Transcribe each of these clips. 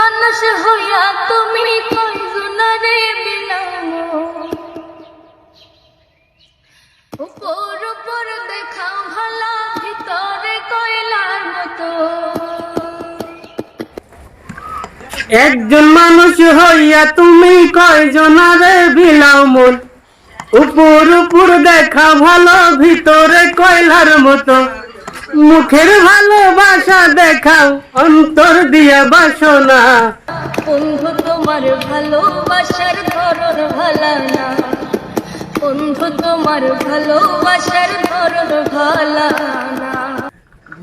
মানুষ হইয়া তুমি কয়জনারে বিলামো, উপর উপর দেখাও ভালা ভিতরে কয়লার মতো। একজন মানুষ হইয়া তুমি কয়জনারে বিলাও মন, উপর উপর দেখা ভালো ভিতরে কয়লার মতো। মুখের ভালোবাসা দেখাও অন্তর দিয়া বাসনা। বন্ধু তোমার ভালোবাসার ধরন ভালা না, বন্ধু তোমার ভালোবাসার ধরন ভালা না।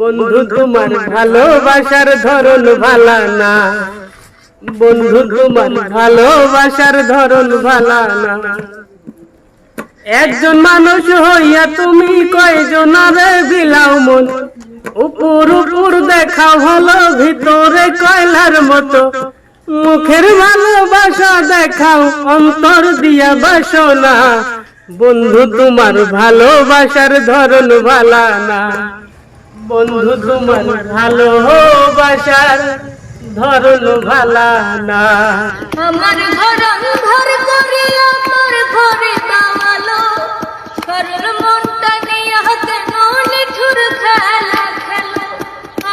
বন্ধু তোমার ভালোবাসার ধরন ভালা না, বন্ধু তোমার ভালোবাসার ধরন ভালা না। একজন মানুষ হইয়া তুমি কয়জনারে বিলাও মন, উপর উপর দেখা ভালো ভিতরে কয়লার মতো। মুখের ভালোবাসা দেখাও অন্তর দিয়া বাসনা। বন্ধু তোমার ভালোবাসার ধরন ভালা না, বন্ধু তোমার ভালোবাসার ধরন ভালা না। আমার ধরন ধর করে আমার ঘরে দাওয়ালো, সরল মনটা নিয়ে কেন নিঠুর খেলা খেলো।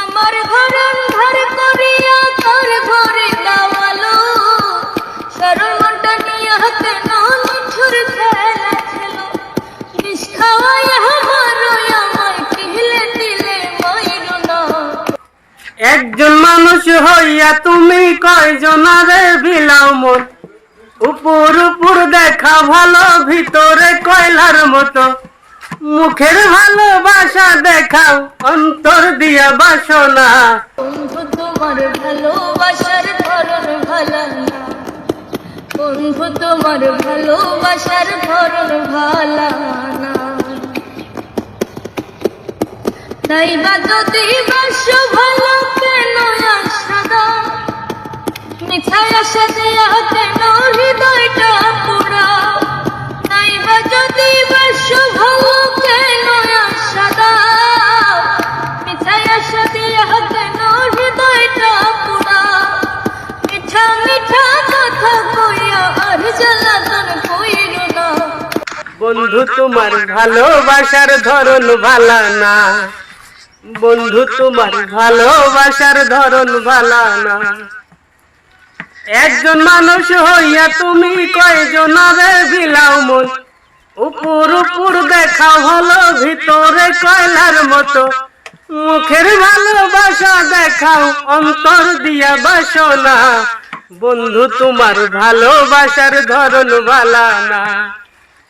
আমার ধরন ধর করে আমার ঘরে দাওয়ালো, সরল মনটা নিয়ে কেন নিঠুর খেলা খেলো। বিষ খাওয়াই আমায় কিলে দিলে মাইরো না। একজন মানুষ হইয়া তুমি কয়জনারে বিলাও মন, উপর উপর দেখা ভালো ভিতরে কয়লার মতো। মুখের ভালোবাসা দেখাও অন্তর দিয়া বাসনা। বন্ধু তোমার ভালোবাসার ধরন ভালা না, বন্ধু তোমার ভালোবাসার ধরন ভালা না। তাই বা যদি বাসো ভালো কেন আশা দাও, মিঠাই আশা দিয়া কেন হৃদয়টা পুরাও। তাই বা যদি বাসো ভালো কেন আশা দাও, মিঠাই আশা দিয়া কেন হৃদয়টা পুরাও। মিঠা মিঠা কথা কইয়া আর জ্বালাতন কইরো না। বন্ধু তোমার ভালোবাসার ধরন ভালা না, বন্ধু তোমার ভালোবাসার ধরন ভালা না। একজন মানুষ হইয়া তুমি কয়জনারে বিলাও মন, উপর উপর দেখা ভালো ভিতরে কয়লার মতো। মুখের ভালোবাসা দেখাও অন্তর দিয়া বাসনা। বন্ধু তোমার ভালোবাসার ধরন ভালা না,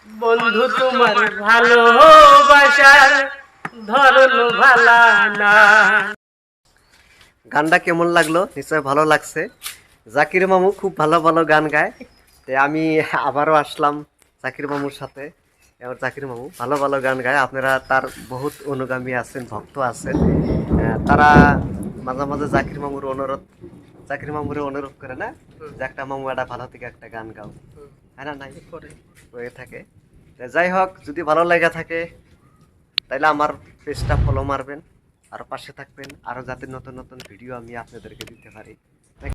বন্ধু তোমার ভালোবাসার ধরন ভালা না। গানটা কেমন লাগলো? নিশ্চয় ভালো লাগছে। জাকির মামু খুব ভালো ভালো গান গায়। তো আমি আবারও আসলাম জাকির মামুর সাথে। এবার জাকির মামু ভালো ভালো গান গায়। আপনারা তার বহুত অনুগামী আছেন, ভক্ত আছেন। তারা মাঝে মাঝে জাকির মামুরে অনুরোধ করে না যে একটা মামু একটা ভালো থেকে একটা গান গাও, হ্যাঁ না নাই হয়ে থাকে। যাই হোক, যদি ভালো লেগে থাকে তাইলে আমার পেজটা ফলো মারবেন, আর পাশে থাকবেন, আরও যাতে নতুন নতুন ভিডিও আমি আপনাদেরকে দিতে পারি।